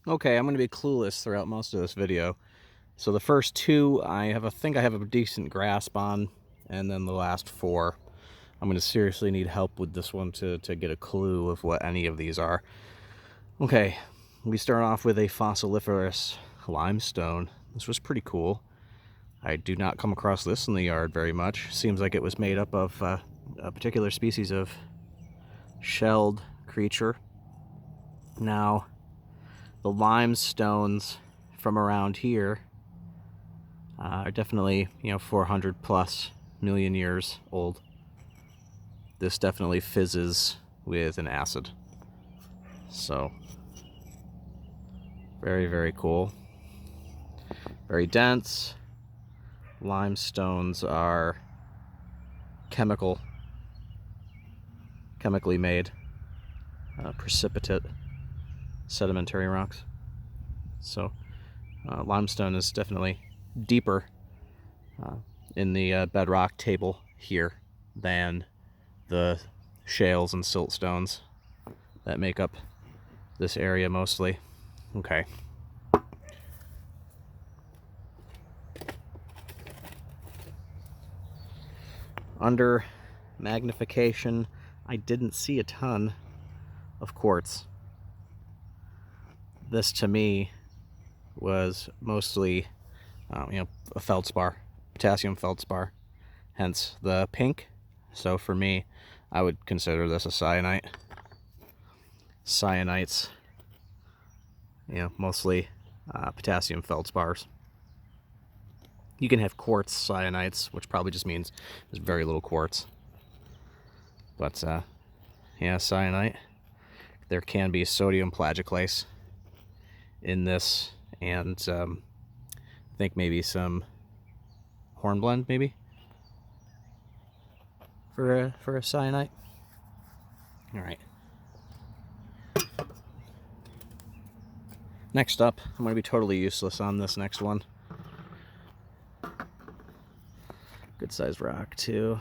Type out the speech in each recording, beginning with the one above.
Okay, I'm going to be clueless throughout most of this video. So the first two think I have a decent grasp on, and then the last four I'm going to seriously need help with this one to get a clue of what any of these are. Okay, we start off with a fossiliferous limestone. This was pretty cool. I do not come across this in the yard very much. Seems like it was made up of a particular species of shelled creature. Now, the limestones from around here are definitely, 400 plus million years old. This definitely fizzes with an acid. So, very, very cool. Very dense. Limestones are chemically made, precipitate sedimentary rocks. So, limestone is definitely deeper in the bedrock table here than the shales and siltstones that make up this area mostly. Okay. Under magnification, I didn't see a ton of quartz. This to me was mostly, a feldspar, potassium feldspar, hence the pink. So for me, I would consider this a syenite. Syenites, mostly potassium feldspars. You can have quartz cyanites, which probably just means there's very little quartz. But, yeah, syenite. There can be sodium plagioclase in this, and I think maybe some hornblende, maybe, for a syenite. All right. Next up, I'm going to be totally useless on this next one. Good sized rock, too.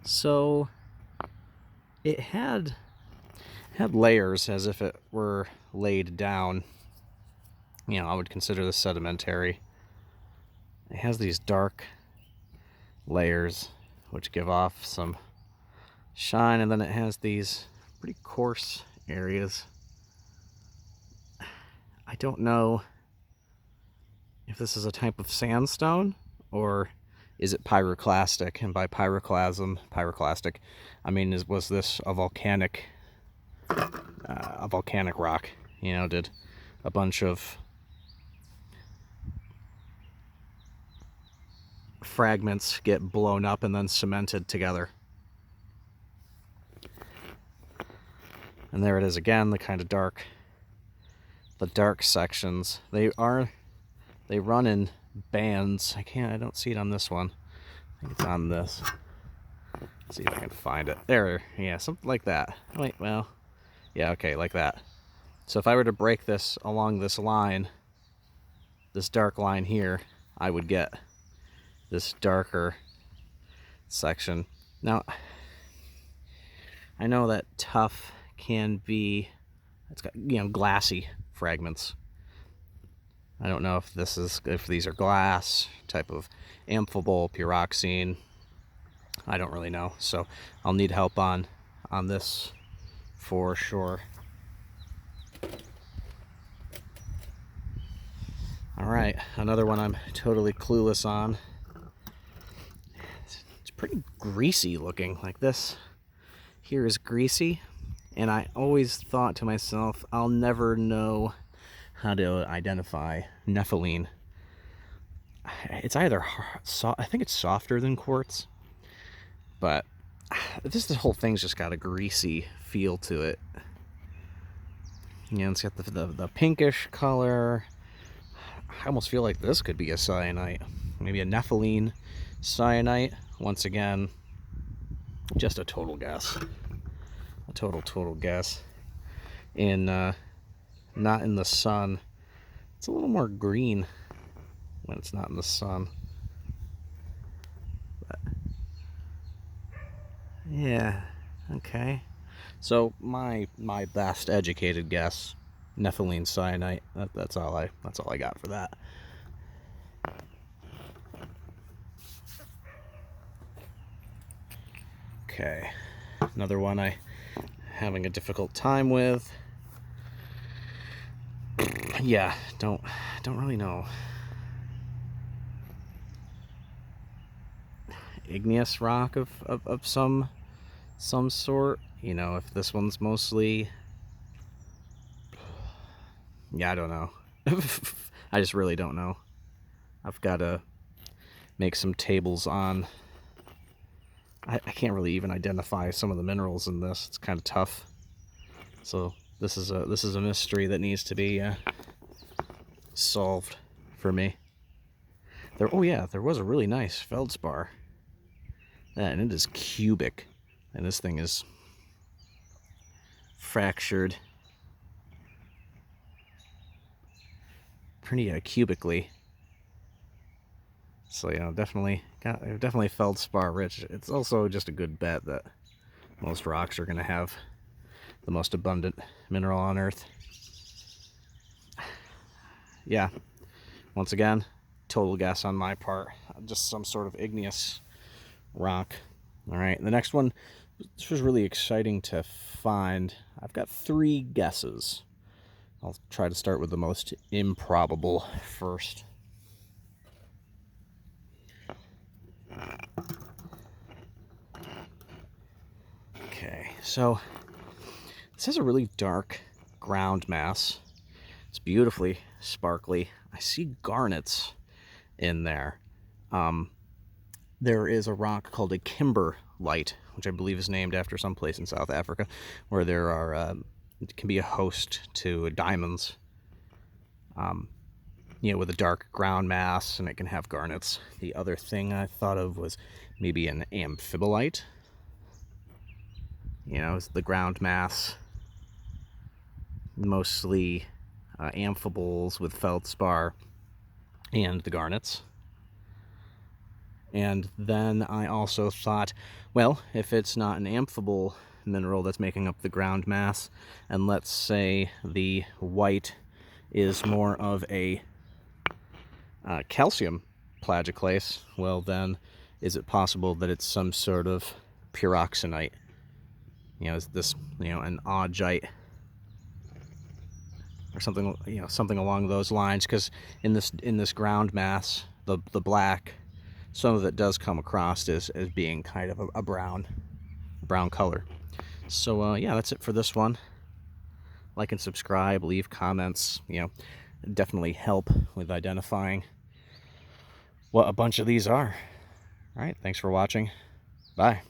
So, it had layers as if it were laid down. I would consider this sedimentary. It has these dark layers which give off some shine, and then it has these pretty coarse areas. I don't know if this is a type of sandstone or is it pyroclastic, and by pyroclastic, I mean, was this a volcanic rock? Did a bunch of fragments get blown up and then cemented together? And there it is again, the kind of dark sections. They run in bands. I don't see it on this one. I think it's on this. Let's see if I can find it. There, yeah, something like that. Wait, well, yeah, okay, like that. So if I were to break this along this line, this dark line here, I would get this darker section. Now, I know that tuff can be, it's got, glassy fragments. I don't know if these are glass, type of amphibole, pyroxene. I don't really know, so I'll need help on this for sure. All right, another one I'm totally clueless on. It's pretty greasy looking. Like this here is greasy, and I always thought to myself, I'll never know how to identify Nepheline. It's either I think it's softer than quartz, but this whole thing's just got a greasy feel to it. It's got the pinkish color. I almost feel like this could be a syenite, maybe a Nepheline syenite. Once again, just a total guess. A total guess. Not in the sun. It's a little more green when it's not in the sun. But yeah, okay. So my best educated guess Nepheline cyanite. That's all I got for that. Okay, another one I having a difficult time with. Yeah, don't really know. Igneous rock of some sort. You know, if this one's mostly, yeah, I don't know. I just really don't know. I've got to make some tables on. I can't really even identify some of the minerals in this. It's kind of tough. So this is a mystery that needs to be solved for me. Oh yeah, there was a really nice feldspar. And it is cubic, and this thing is fractured pretty cubically. So yeah, definitely feldspar-rich. It's also just a good bet that most rocks are going to have the most abundant mineral on Earth. Yeah, once again, total guess on my part. Just some sort of igneous rock. All right, the next one, this was really exciting to find. I've got 3 guesses. I'll try to start with the most improbable first. Okay, so this has a really dark ground mass. It's beautifully sparkly. I see garnets in there. There is a rock called a kimberlite, which I believe is named after some place in South Africa, where there are it can be a host to diamonds. You know, with a dark ground mass, and it can have garnets. The other thing I thought of was maybe an amphibolite. You know, it's the ground mass, mostly amphiboles with feldspar and the garnets. And then I also thought, well, if it's not an amphibole mineral that's making up the ground mass, and let's say the white is more of a calcium plagioclase, well then, is it possible that it's some sort of pyroxenite? You know, is this, you know, an augite or something, you know, something along those lines? Because in this ground mass, the black, some of it does come across as being kind of a brown color. So yeah, that's it for this one. Like and subscribe, leave comments, you know, definitely help with identifying what a bunch of these are. All right, thanks for watching. Bye.